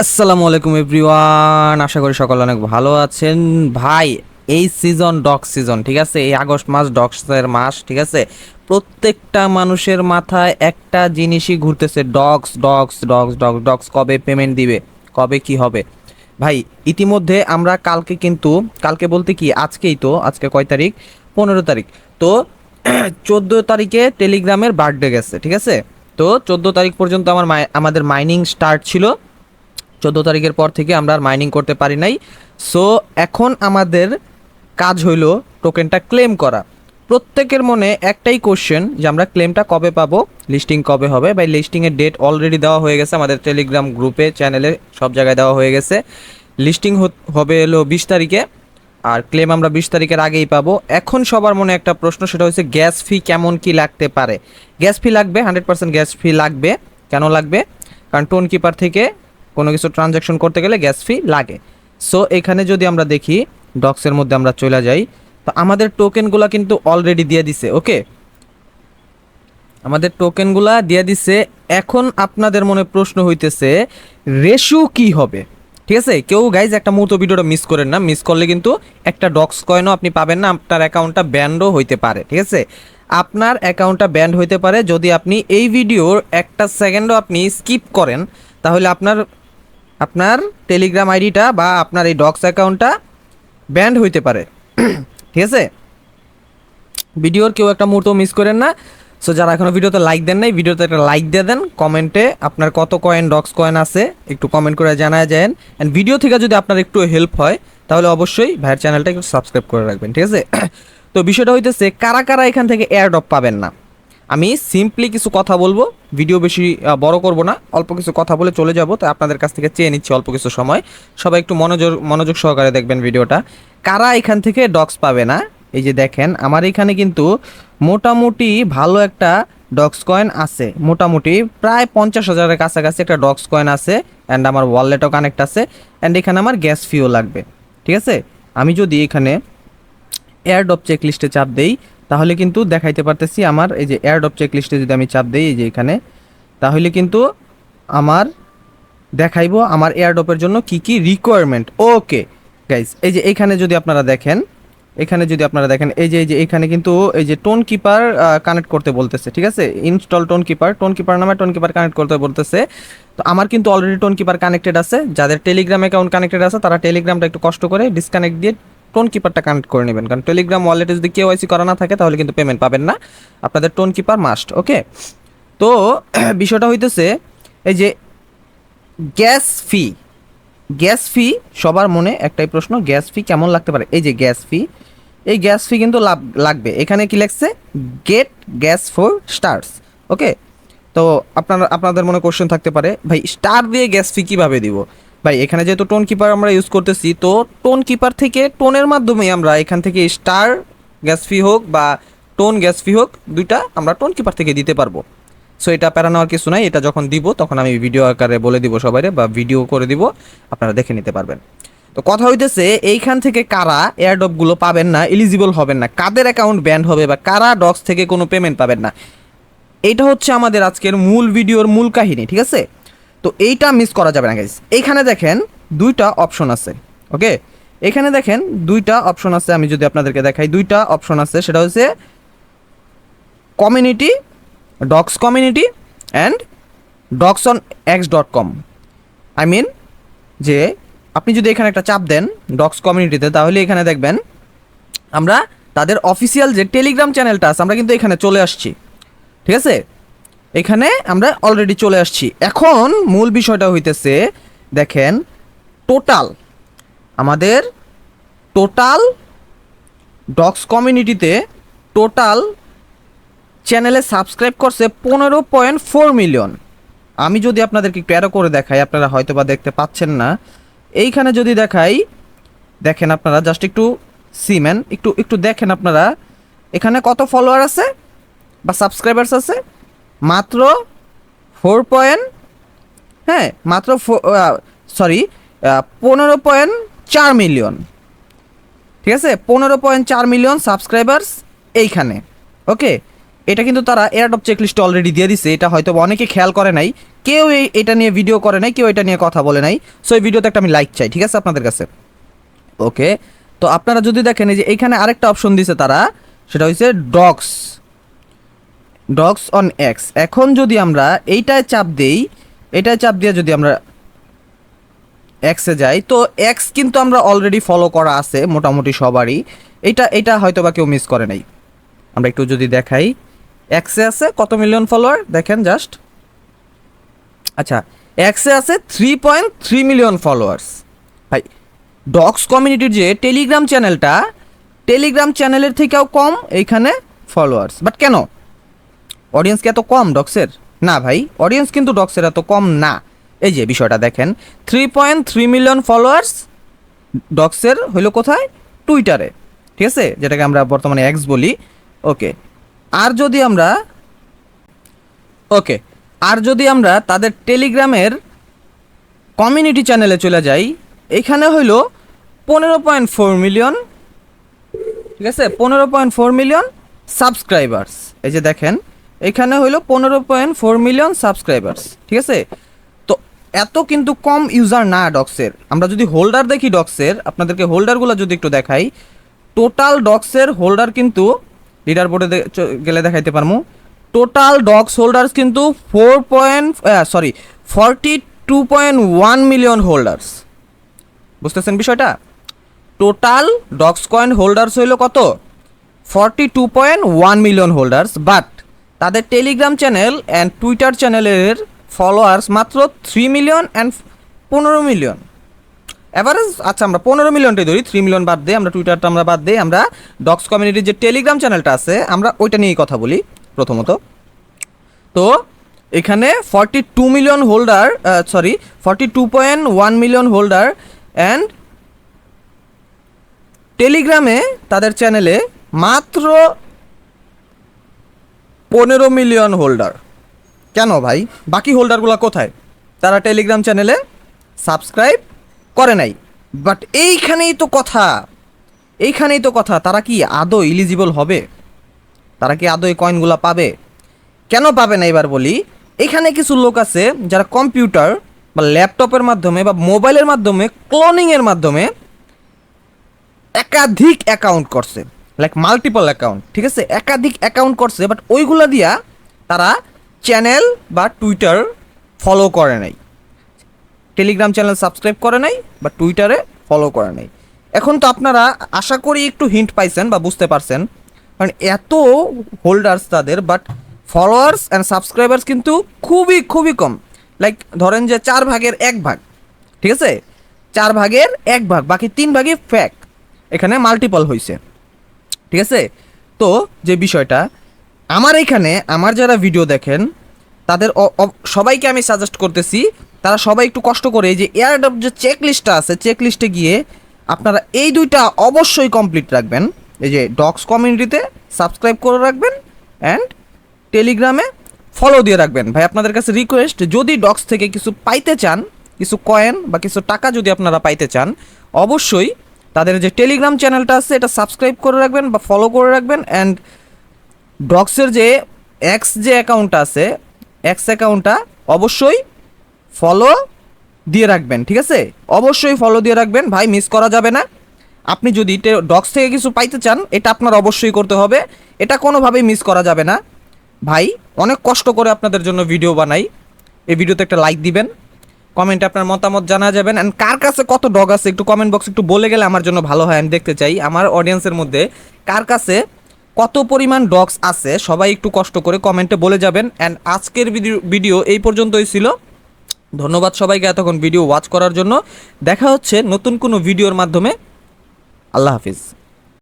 আসসালামু আলাইকুম এভরিওয়ান, আশা করি সকলে অনেক ভালো আছেন। ভাই, এই সিজন ডগ সিজন, ঠিক আছে? এই আগস্ট মাস ডগসের মাস, ঠিক আছে? প্রত্যেকটা মানুষের মাথায় একটা জিনিসই ঘুরতেছে, dogs dogs dogs dogs dogs, কবে পেমেন্ট দিবে, কবে কি হবে। ভাই, ইতিমধ্যে আমরা কালকে বলতে কি, আজকে কয় তারিখ? 15 তারিখ। তো 14 তারিখে টেলিগ্রামের বার্থডে গেছে, ঠিক আছে? তো 14 তারিখ পর্যন্ত আমাদের মাইনিং স্টার্ট ছিল। 14 তারিখের পর থেকে আমরা আর মাইনিং করতে পারি নাই। সো এখন আমাদের কাজ হইল টোকেনটা ক্লেম করা। প্রত্যেকের মনে একটাই কোশ্চেন যে আমরা ক্লেমটা কবে পাবো, লিস্টিং কবে হবে। ভাই, লিস্টিংয়ের ডেট অলরেডি দেওয়া হয়ে গেছে, আমাদের টেলিগ্রাম গ্রুপে, চ্যানেলে, সব জায়গায় দেওয়া হয়ে গেছে। লিস্টিং হবে এলো 20 তারিখে, আর ক্লেম আমরা 20 তারিখের আগেই পাবো। এখন সবার মনে একটা প্রশ্ন, সেটা হচ্ছে গ্যাস ফি কেমন কি লাগতে পারে। গ্যাস ফি লাগবে, 100% গ্যাস ফি লাগবে। কেন লাগবে? কারণ টোন কিপার থেকে কোনো কিছু ট্রানজ্যাকশন করতে গেলে গ্যাস ফি লাগে। সো এখানে যদি আমরা দেখি, ডক্সের মধ্যে আমরা চলে যাই, তো আমাদের টোকেনগুলা কিন্তু অলরেডি দিয়ে দিছে। ওকে, আমাদের টোকেনগুলা দিয়ে দিছে। এখন আপনাদের মনে প্রশ্ন হইতেছে রেশু কি হবে, ঠিক আছে? কেউ গাইজ একটা মুহূর্ত ভিডিওটা মিস করেন না, মিস করলে কিন্তু একটা ডক্স কয়েনও আপনি পাবেন না, আপনার অ্যাকাউন্টটা ব্যান্ডও হইতে পারে, ঠিক আছে? আপনার অ্যাকাউন্টটা ব্যান্ড হইতে পারে যদি আপনি এই ভিডিওর একটা সেকেন্ডও আপনি স্কিপ করেন, তাহলে আপনার আপনার টেলিগ্রাম আইডিটা বা আপনার এই ডক্স অ্যাকাউন্টটা ব্যান্ড হইতে পারে। ঠিক আছে? ভিডিওর কেউ একটা মুহূর্ত মিস করেন না। সো যারা এখনো ভিডিওতে লাইক দেন নাই, ভিডিওতে একটা লাইক দিয়ে দেন। কমেন্টে আপনার কত কয়েন, ডক্স কয়েন আছে একটু কমেন্ট করে জানায় যান। অ্যান্ড ভিডিও থেকে যদি আপনার একটু হেল্প হয়, তাহলে অবশ্যই ভাইয়ের চ্যানেলটা একটু সাবস্ক্রাইব করে রাখবেন, ঠিক আছে? তো বিষয়টা হইতেছে, কারা কারা এখান থেকে এয়ারড্রপ পাবেন না। আমি সিম্পলি কিছু কথা বলবো, ভিডিও বেশি বড় করব না, অল্প কিছু কথা বলে চলে যাব। তো আপনাদের কাছ থেকে চেয়ে নিচ্ছি অল্প কিছু সময়, সবাই একটু মনোযোগ সহকারে দেখবেন ভিডিওটা। কারা এখান থেকে ডক্স পাবে না, এই যে দেখেন আমার এখানে কিন্তু মোটামুটি ভালো একটা ডক্স কয়েন আছে, মোটামুটি প্রায় 50,000-এর কাছাকাছি একটা ডক্স কয়েন আছে। অ্যান্ড আমার ওয়ালেটও কানেক্ট আছে। অ্যান্ড এখানে আমার গ্যাস ফিও লাগবে, ঠিক আছে? আমি যদি এখানে এয়ারড্রপ চেক লিস্টে চাপ দেই, তাহলে কিন্তু দেখাইতে পারতেছি আমার এই যে এয়ারড্রপ চেক লিস্টে যদি আমি চাপ দেই, এই যে এখানে, তাহলে কিন্তু আমার দেখাইবো আমার এয়ারড্রপের জন্য কি কি রিকোয়ারমেন্ট। ওকে গাইস, এই যে এখানে যদি আপনারা দেখেন, এই যে এখানে কিন্তু এই যে টোন কিপার কানেক্ট করতে বলতেছে, ঠিক আছে? ইনস্টল টোন কিপার নামে টোন কিপার কানেক্ট করতে বলতেছে। তো আমার কিন্তু অলরেডি টোন কিপার কানেক্টেড আছে। যাদের টেলিগ্রাম অ্যাকাউন্ট কানেক্টেড আছে, তারা টেলিগ্রামটা একটু কষ্ট করে ডিসকানেক্ট দিয়ে টোন কিপারটা কানেক্ট করে নেবেন, কারণ টেলিগ্রাম ওয়ালেটে যদি কেওয়াইসি করা না থাকে, তাহলে কিন্তু পেমেন্ট পাবেন না। আপনাদের টোন কিপার মাস্ট। ওকে, তো বিষয়টা হইতেছে এই যে গ্যাস ফি। গ্যাস ফি, সবার মনে একটাই প্রশ্ন, গ্যাস ফি কেমন লাগতে পারে। এই যে গ্যাস ফি, এই গ্যাস ফি কিন্তু লাগবে। এখানে কি লাগছে? Get gas for stars. Okay, তো আপনাদের মনে কোশ্চেন থাকতে পারে, ভাই স্টার দিয়ে গ্যাস ফি কীভাবে দিব? ভাই, এখানে যেহেতু টোন কিপার আমরা ইউজ করতেছি, তো টোন কিপার থেকে টোনের মাধ্যমে আমরা এখান থেকে স্টার গ্যাস ফি হোক বা টোন গ্যাস ফি হোক, দুইটা আমরা টোন কিপার থেকে দিতে পারবো। সো এটা প্যারা নেওয়ার কিছু নাই, এটা যখন দিব তখন আমি ভিডিও আকারে বলে দিব সবাইরে, বা ভিডিও করে দিব, আপনারা দেখে নিতে পারবেন। তো কথা হইতেছে, এইখান থেকে কারা এয়ারড্রপগুলো পাবেন না, এলিজিবল হবেন না, কাদের অ্যাকাউন্ট ব্যান্ড হবে, বা কারা ডক্স থেকে কোনো পেমেন্ট পাবেন না, এইটা হচ্ছে আমাদের আজকের মূল ভিডিওর মূল কাহিনী, ঠিক আছে? তো এইটা মিস করা যাবে না গাইস। এইখানে দেখেন দুইটা অপশন আছে। ওকে, এখানে দেখেন দুইটা অপশন আছে, আমি যদি আপনাদেরকে দেখাই, দুইটা অপশন আছে। সেটা হচ্ছে community, docs community and docs on x.com। I mean যে আপনি যদি এখানে একটা চাপ দেন ডক্স কমিউনিটিতে, তাহলে এখানে দেখবেন আমরা তাদের অফিসিয়াল যে টেলিগ্রাম চ্যানেলটা আছে, আমরা কিন্তু এখানে চলে আসছি, ঠিক আছে? এখানে আমরা অলরেডি চলে আসছি। এখন মূল বিষয়টা হইতেছে, দেখেন টোটাল আমাদের টোটাল ডক্স কমিউনিটিতে টোটাল চ্যানেলে সাবস্ক্রাইব করছে 15.4 মিলিয়ন। আমি যদি আপনাদেরকে একটু অ্যারো করে দেখাই, আপনারা হয়তো বা দেখতে পাচ্ছেন না, এইখানে যদি দেখাই, দেখেন আপনারা জাস্ট একটু সিমেন একটু একটু দেখেন আপনারা, এখানে কত ফলোয়ার আছে বা সাবস্ক্রাইবার্স আছে? মাত্র 4 হ্যাঁ মাত্র 15.4 মিলিয়ন, ঠিক আছে? 15.4 মিলিয়ন সাবস্ক্রাইবার্স এইখানে। ওকে, এটা কিন্তু তারা এয়ারড্রপ চেকলিস্টে অলরেডি দিয়ে দিছে, এটা হয়তো অনেকে খেয়াল করে নাই, কেউ এটা নিয়ে ভিডিও করে নাই, কেউ এটা নিয়ে কথা বলে নাই। সো এই ভিডিওতে একটা আমি লাইক চাই, ঠিক আছে আপনাদের কাছে। ওকে, তো আপনারা যদি দেখেন এই যে এইখানে আরেকটা অপশন দিছে তারা, সেটা হচ্ছে ডগস অন এক্স। এখন যদি আমরা এইটায় চাপ দেই, এটায় চাপ দিয়ে যদি আমরা এক্সে যাই, তো এক্স কিন্তু আমরা অলরেডি ফলো করা আছে মোটামুটি সবারই। এটা হয়তো বা কেউ মিস করে নাই। আমরা একটু যদি দেখাই, এক্সে আছে কত মিলিয়ন ফলোয়ার দেখেন জাস্ট। আচ্ছা, এক্সে আছে 3.3 মিলিয়ন ফলোয়ার্স। ভাই ডগস কমিউনিটির যে টেলিগ্রাম চ্যানেলটা, টেলিগ্রাম চ্যানেলের থেকেও কম এইখানে ফলোয়ার্স। বাট কেন, অডিয়েন্স কি এত কম ডগসের? না ভাই, অডিয়েন্স কিন্তু ডগসের এত কম না। এই যে বিষয়টা দেখেন, 3.3 মিলিয়ন ফলোয়ার্স ডগসের হইলো কোথায়? টুইটারে, ঠিক আছে, যেটাকে আমরা বর্তমানে এক্স বলি। ওকে, আর যদি আমরা তাদের টেলিগ্রামের কমিউনিটি চ্যানেলে চলে যাই, এখানে হইলো 15.4 মিলিয়ন, ঠিক আছে, 15.4 মিলিয়ন সাবস্ক্রাইবার্স। এই যে দেখেন এখানে হইলো 15.4 মিলিয়ন সাবস্ক্রাইবার্স, ঠিক আছে। তো এত কিন্তু কম ইউজার না ডগসের। আমরা যদি হোল্ডার দেখি ডগসের, আপনাদেরকে হোল্ডারগুলো যদি একটু দেখাই, টোটাল ডগসের হোল্ডার কিন্তু লিডার বোর্ডে গেলে দেখাইতে পারবো। টোটাল ডগস হোল্ডার্স কিন্তু 42.1 মিলিয়ন হোল্ডার্স। বুঝতেছেন বিষয়টা? টোটাল ডগস কয়েন হোল্ডার্স হইল কত? 42.1 মিলিয়ন হোল্ডার্স। বাট তাদের টেলিগ্রাম চ্যানেল অ্যান্ড টুইটার চ্যানেলের ফলোয়ার্স মাত্র 3 মিলিয়ন অ্যান্ড 15 মিলিয়ন অ্যাভারেজ। আচ্ছা, আমরা 15 মিলিয়নটাই ধরি, 3 মিলিয়ন বাদ দিয়ে, আমরা টুইটারটা আমরা বাদ দিই, আমরা ডগস কমিউনিটির যে টেলিগ্রাম চ্যানেলটা আছে আমরা ওইটা নিয়েই কথা বলি প্রথমত। তো এখানে 42 million holder, 42.1 million holder, and টেলিগ্রামে তাদের চ্যানেলে মাত্র 15 মিলিয়ন হোল্ডার। কেন ভাই, বাকি হোল্ডারগুলো কোথায়? তারা টেলিগ্রাম চ্যানেলে সাবস্ক্রাইব করে নাই। বাট এইখানেই তো কথা, তারা কি আদৌ এলিজিবল হবে? তারা কি আদৌ এই কয়েনগুলো পাবে? কেন পাবে না এবার বলি। এখানে কিছু লোক আছে যারা কম্পিউটার বা ল্যাপটপের মাধ্যমে বা মোবাইলের মাধ্যমে ক্লোনিংয়ের মাধ্যমে একাধিক অ্যাকাউন্ট করছে, লাইক মাল্টিপল অ্যাকাউন্ট, ঠিক আছে, একাধিক অ্যাকাউন্ট করছে। বাট ওইগুলা দিয়া তারা চ্যানেল বা টুইটার ফলো করে নাই, টেলিগ্রাম চ্যানেল সাবস্ক্রাইব করে নাই বা টুইটারে ফলো করে নাই। এখন তো আপনারা আশা করি একটু হিন্ট পাইছেন বা বুঝতে পারছেন, কারণ এত হোল্ডার্স তাদের, বাট ফলোয়ার্স অ্যান্ড সাবস্ক্রাইবার্স কিন্তু খুবই কম। লাইক ধরেন যে 4 ভাগের 1 ভাগ, ঠিক আছে, 4 ভাগের 1 ভাগ, বাকি 3 ভাগে ফ্যাক, এখানে মাল্টিপল হয়েছে, ঠিক আছে। তো যে বিষয়টা, আমার যারা ভিডিও দেখেন তাদের সবাইকে আমি সাজেস্ট করতেছি, তারা সবাই একটু কষ্ট করে এই যে এয়ারড্রপ যে চেক লিস্টটা আছে, চেক লিস্টে গিয়ে আপনারা এই দুইটা অবশ্যই কমপ্লিট রাখবেন। এই যে ডগস কমিউনিটিতে সাবস্ক্রাইব করে রাখবেন অ্যান্ড টেলিগ্রামে ফলো দিয়ে রাখবেন। ভাই আপনাদের কাছে রিকোয়েস্ট, যদি ডগস থেকে কিছু পাইতে চান, কিছু কয়েন বা কিছু টাকা যদি আপনারা পাইতে চান, অবশ্যই তাদের যে টেলিগ্রাম চ্যানেলটা আছে এটা সাবস্ক্রাইব করে রাখবেন বা ফলো করে রাখবেন। অ্যান্ড ডগসের যে এক্স যে অ্যাকাউন্টটা আছে, এক্স অ্যাকাউন্টটা অবশ্যই ফলো দিয়ে রাখবেন, ঠিক আছে, অবশ্যই ফলো দিয়ে রাখবেন ভাই, মিস করা যাবে না। আপনি যদি ডগস থেকে কিছু পাইতে চান, এটা আপনার অবশ্যই করতে হবে, এটা কোনোভাবেই মিস করা যাবে না ভাই। অনেক কষ্ট করে আপনাদের জন্য ভিডিও বানাই, এই ভিডিওতে একটা লাইক দিবেন, কমেন্টে আপনার মতামত জানা যাবেন। অ্যান্ড কার কাছে কত ডগ আছে একটু কমেন্ট বক্সে একটু বলে গেলে আমার জন্য ভালো হয়, আমি দেখতে চাই আমার অডিয়েন্সের মধ্যে কার কাছে কত পরিমাণ ডগস আছে, সবাই একটু কষ্ট করে কমেন্টে বলে যাবেন। অ্যান্ড আজকের ভিডিও এই পর্যন্তই ছিল। ধন্যবাদ সবাইকে এতক্ষণ ভিডিও ওয়াচ করার জন্য। দেখা হচ্ছে নতুন কোনো ভিডিওর মাধ্যমে। আল্লাহ হাফিজ।